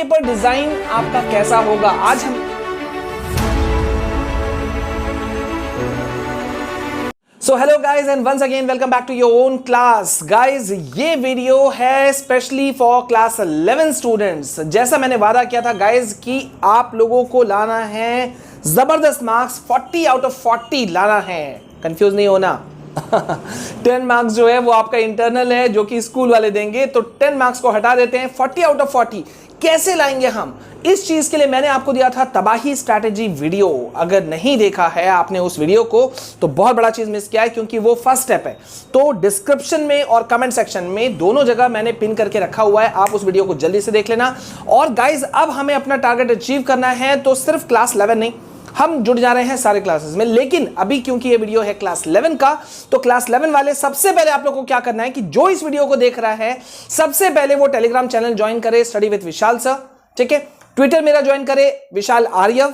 Paper design आपका कैसा होगा आज हम so hello guys and once again welcome back to your own class. Guys ये वीडियो है स्पेशली फॉर क्लास 11 स्टूडेंट्स। जैसा मैंने वादा किया था गाइज कि आप लोगों को लाना है जबरदस्त मार्क्स, 40 आउट ऑफ 40 लाना है। कंफ्यूज नहीं होना 10 मार्क्स जो है वो आपका इंटरनल है जो कि स्कूल वाले देंगे, तो 10 मार्क्स को हटा देते हैं। 40 आउट ऑफ 40 कैसे लाएंगे हम, इस चीज के लिए मैंने आपको दिया था तबाही स्ट्रैटेजी वीडियो। अगर नहीं देखा है आपने उस वीडियो को तो बहुत बड़ा चीज मिस किया है, क्योंकि वो फर्स्ट स्टेप है। तो डिस्क्रिप्शन में और कमेंट सेक्शन में दोनों जगह मैंने पिन करके रखा हुआ है, आप उस वीडियो को जल्दी से देख लेना। और गाइज अब हमें अपना टारगेट अचीव करना है, तो सिर्फ क्लास 11 नहीं, हम जुड़ जा रहे हैं सारे क्लासेस में। लेकिन अभी क्योंकि ये वीडियो है क्लास 11 का, तो क्लास 11 वाले सबसे पहले आप लोगों को क्या करना है कि जो इस वीडियो को देख रहा है सबसे पहले वो टेलीग्राम चैनल ज्वाइन करे, स्टडी विद विशाल सर, ठीक है। ट्विटर मेरा ज्वाइन करे, विशाल आर्यव,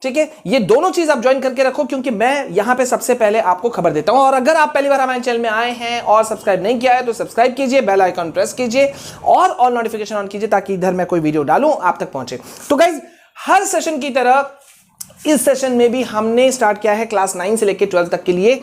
ठीक है। ये दोनों चीज आप ज्वाइन करके रखो, क्योंकि मैं यहां पे सबसे पहले आपको खबर देता हूं। और अगर आप पहली बार हमारे चैनल में आए हैं और सब्सक्राइब नहीं किया है तो सब्सक्राइब कीजिए, बेल आइकन प्रेस कीजिए और ऑल नोटिफिकेशन ऑन कीजिए, ताकि इधर मैं कोई वीडियो डालूं आप तक पहुंचे। तो गाइज हर सेशन की तरह इस सेशन में भी हमने स्टार्ट किया है क्लास 9 से लेकर 12 तक के लिए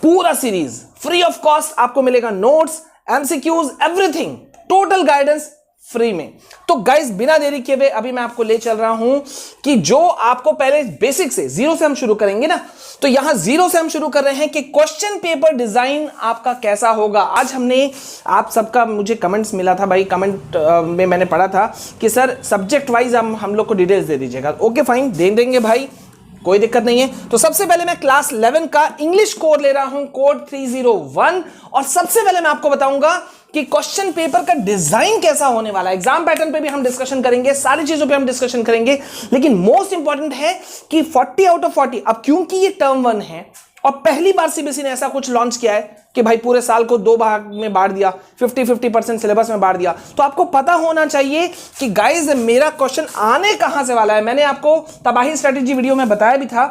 पूरा सीरीज फ्री ऑफ कॉस्ट। आपको मिलेगा notes, MCQs, everything, total guidance free में। तो गाइस बिना देरी किए हुए अभी मैं आपको ले चल रहा हूं कि जो आपको पहले बेसिक से, जीरो से हम शुरू करेंगे ना, तो यहां जीरो से हम शुरू कर रहे हैं कि क्वेश्चन पेपर डिजाइन आपका कैसा होगा। आज हमने आप सबका मुझे कमेंट्स मिला था भाई, कमेंट में मैंने पढ़ा था कि सर सब्जेक्ट वाइज हम लोग को डिटेल्स दे दीजिएगा। ओके फाइन, दे देंगे भाई, कोई दिक्कत नहीं है। तो सबसे पहले मैं क्लास 11 का इंग्लिश कोड ले रहा हूं, कोड 301। और सबसे पहले मैं आपको बताऊंगा कि क्वेश्चन पेपर का डिजाइन कैसा होने वाला है। एग्जाम पैटर्न पे भी हम डिस्कशन करेंगे, सारी चीजों पे हम डिस्कशन करेंगे, लेकिन मोस्ट इंपॉर्टेंट है कि 40 आउट ऑफ 40। अब क्योंकि ये टर्म 1 है और पहली बार सीबीएसई ने ऐसा कुछ लॉन्च किया है कि भाई पूरे साल को 2 भाग में बांट दिया, 50-50% सिलेबस में बांट दिया, तो आपको पता होना चाहिए कि गाइज मेरा क्वेश्चन आने कहां से वाला है। मैंने आपको तबाही स्ट्रेटेजी वीडियो में बताया भी था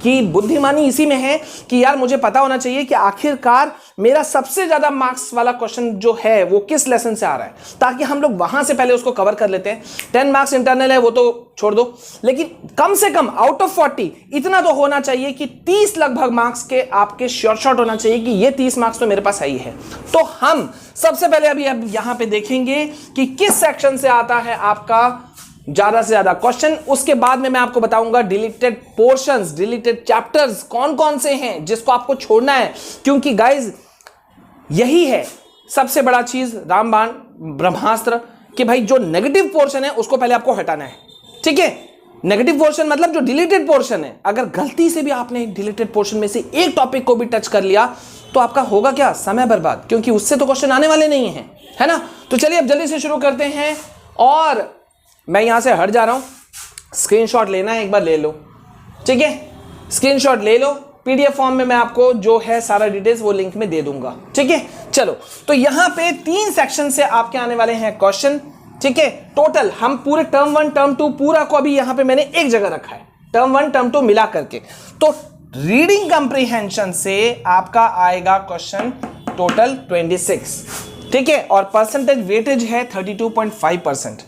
कि बुद्धिमानी इसी में है कि यार मुझे पता होना चाहिए कि आखिरकार मेरा सबसे ज्यादा मार्क्स वाला क्वेश्चन जो है वो किस लेसन से आ रहा है, ताकि हम लोग वहां से पहले उसको कवर कर लेते हैं। 10 मार्क्स इंटरनल है वो तो छोड़ दो, लेकिन कम से कम आउट ऑफ 40 इतना तो होना चाहिए कि 30 लगभग मार्क्स के आपके श्योर शॉट होना चाहिए कि ये 30 मार्क्स तो मेरे पास है ही है। तो हम सबसे पहले अभी अब यहां पे देखेंगे कि किस सेक्शन से आता है आपका ज्यादा से ज्यादा क्वेश्चन। उसके बाद में मैं आपको बताऊंगा डिलीटेड पोर्शंस, डिलीटेड चैप्टर्स कौन कौन से हैं जिसको आपको छोड़ना है, क्योंकि गाइज यही है सबसे बड़ा चीज रामबाण ब्रह्मास्त्र कि भाई जो नेगेटिव पोर्शन है उसको पहले आपको हटाना है, ठीक है। नेगेटिव पोर्शन मतलब जो डिलीटेड पोर्शन है, अगर गलती से भी आपने डिलीटेड पोर्शन में से एक टॉपिक को भी टच कर लिया तो आपका होगा क्या, समय बर्बाद, क्योंकि उससे तो क्वेश्चन आने वाले नहीं है, है ना। तो चलिए अब जल्दी से शुरू करते हैं। और मैं यहां से हट जा रहा हूं, स्क्रीनशॉट लेना है एक बार ले लो, ठीक है। स्क्रीनशॉट ले लो, पीडीएफ फॉर्म में मैं आपको जो है सारा डिटेल्स वो लिंक में दे दूंगा, ठीक है। चलो, तो यहां पे 3 सेक्शन से आपके आने वाले हैं क्वेश्चन, ठीक है। टोटल हम पूरे टर्म 1 टर्म 2 पूरा को अभी यहां पे मैंने एक जगह रखा है, टर्म 1 टर्म 2 मिला करके। तो रीडिंग कंप्रीहेंशन से आपका आएगा क्वेश्चन टोटल 26, ठीक है। और परसेंटेज वेटेज है 32.5%।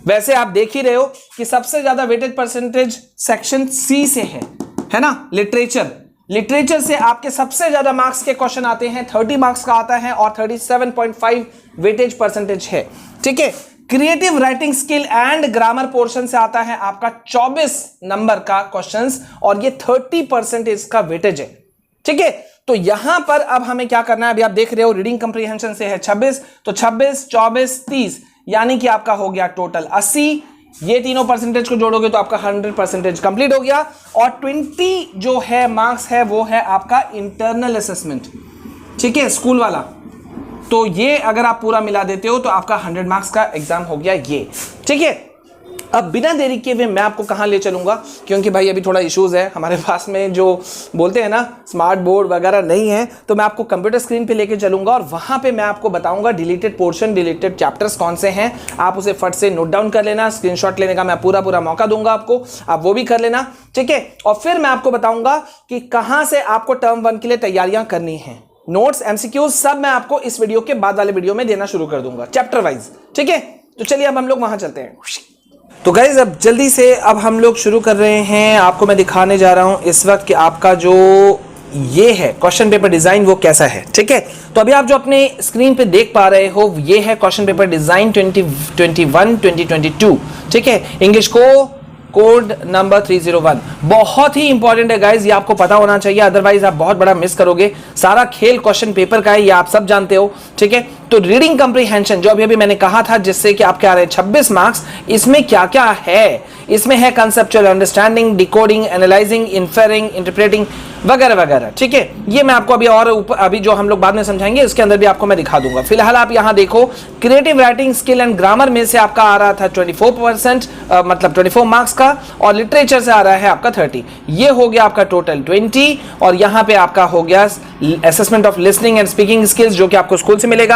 वैसे आप देख ही रहे हो कि सबसे ज्यादा वेटेज परसेंटेज सेक्शन सी से है ना, लिटरेचर से आपके सबसे ज्यादा मार्क्स के क्वेश्चन आते हैं, 30 मार्क्स का आता है और 37.5 वेटेज परसेंटेज है, ठीक है। Creative writing skill and grammar portion से आता है आपका 24 नंबर का क्वेश्चंस और ये 30% इसका वेटेज है, ठीक है। तो यहां पर अब हमें क्या करना है, अभी आप देख रहे हो रीडिंग कंप्रीहेंशन से है 26, तो 26, 24, 30 यानी कि आपका हो गया टोटल 80। ये तीनों परसेंटेज को जोड़ोगे तो आपका 100% कंप्लीट हो गया। और 20 जो है मार्क्स है वो है आपका इंटरनल असेसमेंट, ठीक है, स्कूल वाला। तो ये अगर आप पूरा मिला देते हो तो आपका 100 मार्क्स का एग्जाम हो गया ये, ठीक है। अब बिना देरी किए हुए मैं आपको कहां ले चलूंगा, क्योंकि भाई अभी थोड़ा इश्यूज है हमारे पास में, जो बोलते हैं ना स्मार्ट बोर्ड वगैरह नहीं है, तो मैं आपको कंप्यूटर स्क्रीन पे लेके चलूंगा और वहां पे मैं आपको बताऊंगा डिलीटेड पोर्शन, डिलीटेड चैप्टर्स कौन से हैं। आप उसे फट से नोट डाउन कर लेना, स्क्रीनशॉट लेने का मैं पूरा मौका दूंगा आपको, आप वो भी कर लेना, ठीक है। और फिर मैं आपको बताऊंगा कि कहां से आपको टर्म 1 के लिए तैयारियां करनी है। नोट्स, एमसीक्यूज सब मैं आपको इस वीडियो के बाद वाले वीडियो में देना शुरू कर दूंगा चैप्टर वाइज, ठीक है। तो चलिए अब हम लोग वहां चलते हैं। तो गाइज अब जल्दी से अब हम लोग शुरू कर रहे हैं। आपको मैं दिखाने जा रहा हूं इस वक्त कि आपका जो ये है क्वेश्चन पेपर डिजाइन वो कैसा है, ठीक है। तो अभी आप जो अपने स्क्रीन पे देख पा रहे हो ये है क्वेश्चन पेपर डिजाइन 2021-2022, ठीक है। इंग्लिश को कोड नंबर 301 बहुत ही इंपॉर्टेंट है गाइज, ये आपको पता होना चाहिए, अदरवाइज आप बहुत बड़ा मिस करोगे। सारा खेल क्वेश्चन पेपर का है, ये आप सब जानते हो, ठीक है। तो रीडिंग कंप्रीहेंशन जो अभी मैंने कहा था, जिससे कि आपके आ रहे हैं 26 मार्क्स, इसमें क्या क्या है? इसमें है conceptual understanding, decoding, analysing, inferring, interpreting वगैरह वगैरह, ठीक है। ये मैं आपको अभी और अभी जो हम लोग बाद में समझाएंगे इसके अंदर भी आपको मैं दिखा दूंगा। फिलहाल आप यहां देखो, creative writing skill and grammar में से आपका आ रहा था 24%, मतलब 24 मार्क्स का, और लिटरेचर से आ रहा है आपका 30। ये हो गया आपका टोटल 20, और यहां पे आपका हो गया assessment of listening and speaking skills, जो कि आपको स्कूल से मिल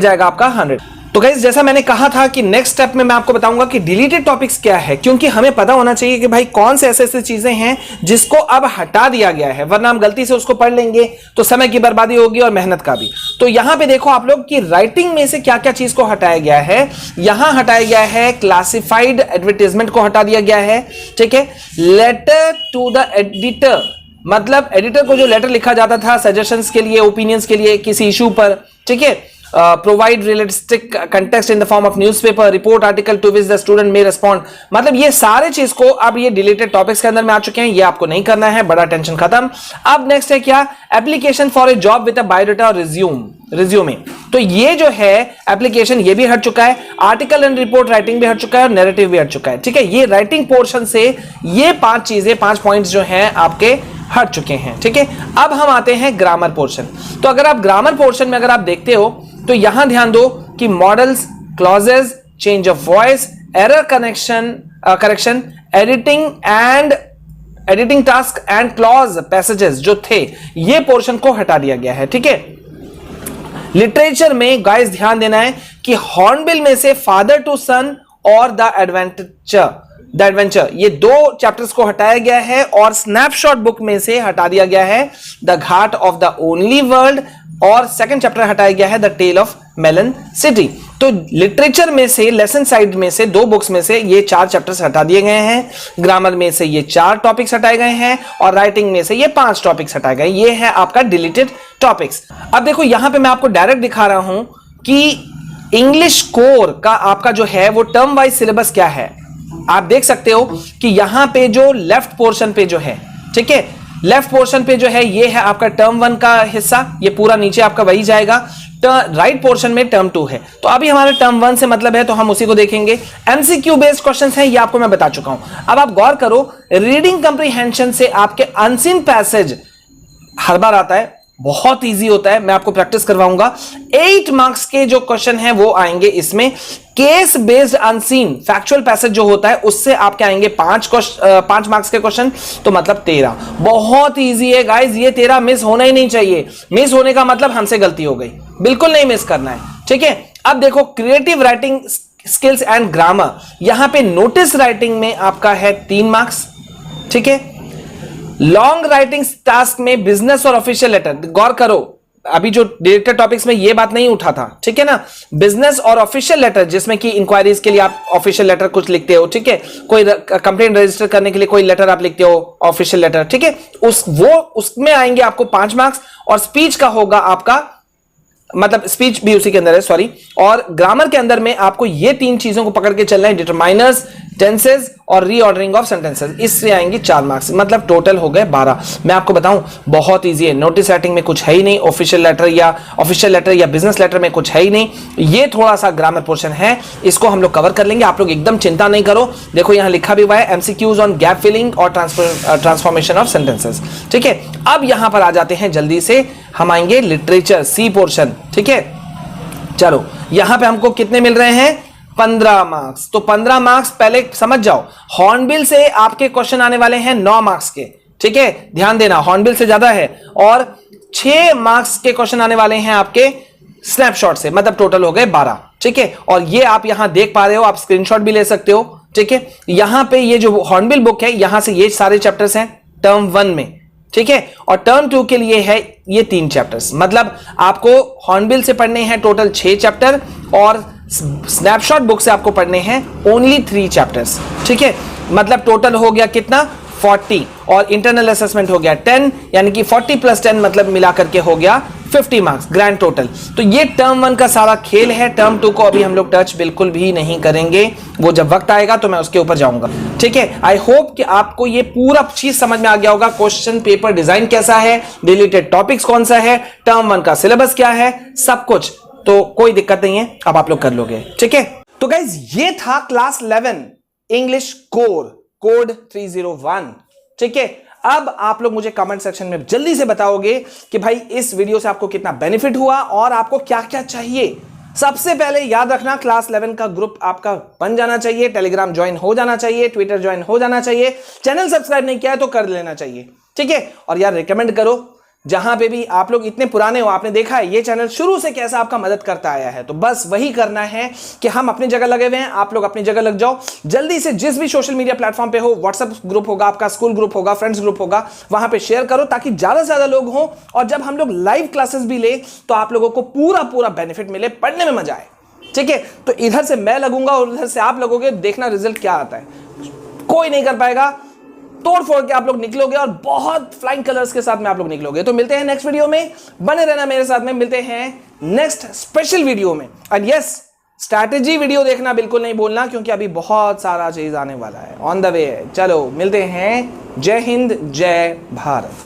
जाएगा आपका 100। तो गाइस जैसा मैंने कहा था कि नेक्स्ट स्टेप में मैं आपको बताऊंगा कि डिलीटेड टॉपिक्स क्या है, क्योंकि हमें पता होना चाहिए कि भाई कौन से ऐसे चीजें हैं जिसको अब हटा दिया गया है, वरना हम गलती से उसको पढ़ लेंगे तो समय की बर्बादी होगी और मेहनत का भी। तो यहां पे देखो आप लोग कि राइटिंग में से क्या क्या चीज को हटाया गया है। यहां हटाया गया है क्लासिफाइड एडवर्टाइजमेंट को हटा दिया गया है, ठीक है। लेटर टू द एडिटर, मतलब एडिटर को जो लेटर लिखा जाता था सजेशंस के लिए, ओपिनियंस के लिए किसी इशू पर, ठीक है। Provide realistic context in the form of newspaper, report, article to which the student may respond, मतलब ये सारे चीज को अब ये डिलीटेड टॉपिक्स के अंदर में आ चुके हैं, ये आपको नहीं करना है, बड़ा टेंशन खत्म। अब नेक्स्ट है क्या? Application for a job with a biodata और रिज्यूमे। तो ये जो है एप्लीकेशन ये भी हट चुका है, आर्टिकल एंड रिपोर्ट राइटिंग भी हट चुका है, और नैरेटिव भी हट चुका है, ठीक है। ये राइटिंग पोर्शन से ये 5 चीजें, 5 पॉइंट्स जो हैं आपके हट चुके हैं, ठीक है। अब हम आते हैं ग्रामर पोर्शन। तो अगर आप ग्रामर पोर्शन में अगर आप देखते हो तो यहां ध्यान दो कि models, clauses, change of voice, error correction, editing task and clause passages जो थे, ये पोर्शन को हटा दिया गया है, ठीक है। लिटरेचर में गाइस ध्यान देना है कि हॉर्नबिल में से फादर टू सन और द एडवेंचर, ये 2 चैप्टर्स को हटाया गया है, और स्नैपशॉट बुक में से हटा दिया गया है the Ghat of the only world, और सेकंड चैप्टर हटाया गया है the tale of melon city. तो लिटरेचर में से, लेसन साइड में से 2 बुक्स में से ये 4 चैप्टर्स हटा दिए गए हैं, ग्रामर में से ये 4 टॉपिक्स हटाए गए हैं, और राइटिंग में से ये 5 टॉपिक्स हटाए गए। ये है आपका डिलीटेड टॉपिक्स। अब देखो यहां पे मैं आपको डायरेक्ट दिखा रहा हूं कि इंग्लिश कोर का आपका जो है वो टर्म वाइज सिलेबस क्या है। आप देख सकते हो कि यहां पे जो लेफ्ट पोर्शन पे जो है, ठीक है, लेफ्ट पोर्शन पे जो है ये है आपका टर्म 1 का हिस्सा, ये पूरा नीचे आपका वही जाएगा। राइट पोर्शन में टर्म 2 है। तो अभी हमारे टर्म 1 से मतलब है तो हम उसी को देखेंगे। एमसीक्यू बेस्ड क्वेश्चंस हैं, ये आपको मैं बता चुका हूं। अब आप गौर करो, रीडिंग कंप्रीहेंशन से आपके अनसीन पैसेज हर बार आता है, बहुत इजी होता है, मैं आपको प्रैक्टिस करवाऊंगा। 8 मार्क्स के जो क्वेश्चन हैं वो आएंगे इसमें। Case based unseen factual passage जो होता है उससे आपके आएंगे 5 मार्क्स के क्वेश्चन, तो मतलब 13। बहुत इजी है गाइस, ये 13 मिस होना ही नहीं चाहिए। मिस होने का मतलब हमसे गलती हो गई, बिल्कुल नहीं मिस करना है, ठीक है। अब देखो creative writing skills and grammar, यहां पे नोटिस राइटिंग में आपका है 3 मार्क्स, ठीक है। लॉन्ग राइटिंग टास्क में बिजनेस और ऑफिशियल लेटर, गौर करो अभी जो डिलीटेड टॉपिक्स में ये बात नहीं उठा था, ठीक है ना। बिजनेस और ऑफिशियल लेटर, जिसमें कि इंक्वायरीज के लिए आप ऑफिशियल लेटर कुछ लिखते हो, ठीक है। कोई कंप्लेंट रजिस्टर करने के लिए कोई लेटर आप लिखते हो, ऑफिशियल लेटर, ठीक है। उसमें आएंगे आपको 5 मार्क्स, और स्पीच का होगा आपका, मतलब स्पीच भी उसी के अंदर है, सॉरी। और ग्रामर के अंदर में आपको ये 3 चीजों को पकड़ के चलना है, डिटरमाइनर्स, टेंसेस और रीऑर्डरिंग ऑफ सेंटेंसेस, इससे आएंगे 4 मार्क्स, मतलब टोटल हो गए 12। मैं आपको बताऊं बहुत इजी है, नोटिस राइटिंग में कुछ है ही नहीं, ऑफिशियल लेटर या बिजनेस लेटर में कुछ है ही नहीं, ये थोड़ा सा ग्रामर पोर्शन है, इसको हम लोग कवर कर लेंगे। आप लोग एकदम चिंता नहीं करो, देखो यहां लिखा भी हुआ है एमसीक्यूज ऑन गैप फिलिंग और ट्रांसफॉर्मेशन ऑफ सेंटेंसेस, ठीक है। अब यहां पर आ जाते हैं जल्दी से, हम आएंगे लिटरेचर सी पोर्शन, ठीक है। चलो यहां पे हमको कितने मिल रहे हैं? 15 मार्क्स। तो 15 मार्क्स पहले समझ जाओ, हॉर्नबिल से आपके क्वेश्चन आने वाले हैं 9 मार्क्स के, ठीक है, ध्यान देना, हॉर्नबिल से ज्यादा है। और 6 मार्क्स के क्वेश्चन आने वाले हैं आपके स्नैपशॉट से, मतलब टोटल हो गए 12, ठीक है। और ये आप यहां देख पा रहे हो, आप स्क्रीनशॉट भी ले सकते हो, ठीक है। यहां पे ये जो हॉर्नबिल बुक है, यहां से ये सारे चैप्टर्स हैं टर्म 1 में, ठीक है। और टर्म 2 के लिए है ये 3 चैप्टर्स, मतलब आपको हॉर्नबिल से पढ़ने हैं टोटल 6 चैप्टर, और स्नैपशॉट बुक से आपको पढ़ने हैं ओनली 3 चैप्टर्स, ठीक है। मतलब टोटल हो गया कितना 40 और इंटरनल असेसमेंट हो गया 10, यानी कि 40 + 10 मतलब मिला करके हो गया 50 मार्क्स ग्रैंड टोटल। तो ये टर्म 1 का सारा खेल है। टर्म 2 को अभी हम लोग टच बिल्कुल भी नहीं करेंगे, वो जब वक्त आएगा तो मैं उसके ऊपर जाऊंगा, ठीक है। आई होप कि आपको ये पूरा चीज समझ में आ गया होगा। क्वेश्चन पेपर डिजाइन कैसा है, डिलीटेड टॉपिक्स कौन सा है, टर्म 1 का सिलेबस क्या है, सब कुछ, तो कोई दिक्कत नहीं है, अब आप लोग कर लोगे, ठीक है। तो गाइज ये था क्लास 11 इंग्लिश कोर कोड 301, ठीक है। अब आप लोग मुझे कमेंट सेक्शन में जल्दी से बताओगे कि भाई इस वीडियो से आपको कितना बेनिफिट हुआ और आपको क्या क्या चाहिए। सबसे पहले याद रखना, क्लास 11 का ग्रुप आपका बन जाना चाहिए, टेलीग्राम ज्वाइन हो जाना चाहिए, ट्विटर ज्वाइन हो जाना चाहिए, चैनल सब्सक्राइब नहीं किया है तो कर लेना चाहिए, ठीक है। और यार रिकमेंड करो, जहां पे भी आप लोग इतने पुराने हो, आपने देखा है ये चैनल शुरू से कैसा आपका मदद करता आया है, तो बस वही करना है कि हम अपनी जगह लगे हुए हैं, आप लोग अपनी जगह लग जाओ। जल्दी से जिस भी सोशल मीडिया प्लेटफॉर्म पे हो, व्हाट्सएप ग्रुप होगा आपका, स्कूल ग्रुप होगा, फ्रेंड्स ग्रुप होगा, वहां पे शेयर करो ताकि ज्यादा से ज्यादा लोग हों, और जब हम लोग लाइव क्लासेस भी ले तो आप लोगों को पूरा पूरा बेनिफिट मिले, पढ़ने में मजा आए, ठीक है। तो इधर से मैं लगूंगा और उधर से आप लगोगे, देखना रिजल्ट क्या आता है। कोई नहीं कर पाएगा, तोड़ फोड़ के आप लोग निकलोगे और बहुत फ्लाइंग कलर्स के साथ में आप लोग निकलोगे। तो मिलते हैं नेक्स्ट वीडियो में, बने रहना मेरे साथ में, मिलते हैं नेक्स्ट स्पेशल वीडियो में। एंड यस, स्ट्रैटेजी वीडियो देखना बिल्कुल नहीं भूलना, क्योंकि अभी बहुत सारा चीज आने वाला है, ऑन द वे है। चलो मिलते हैं, जय हिंद, जय भारत।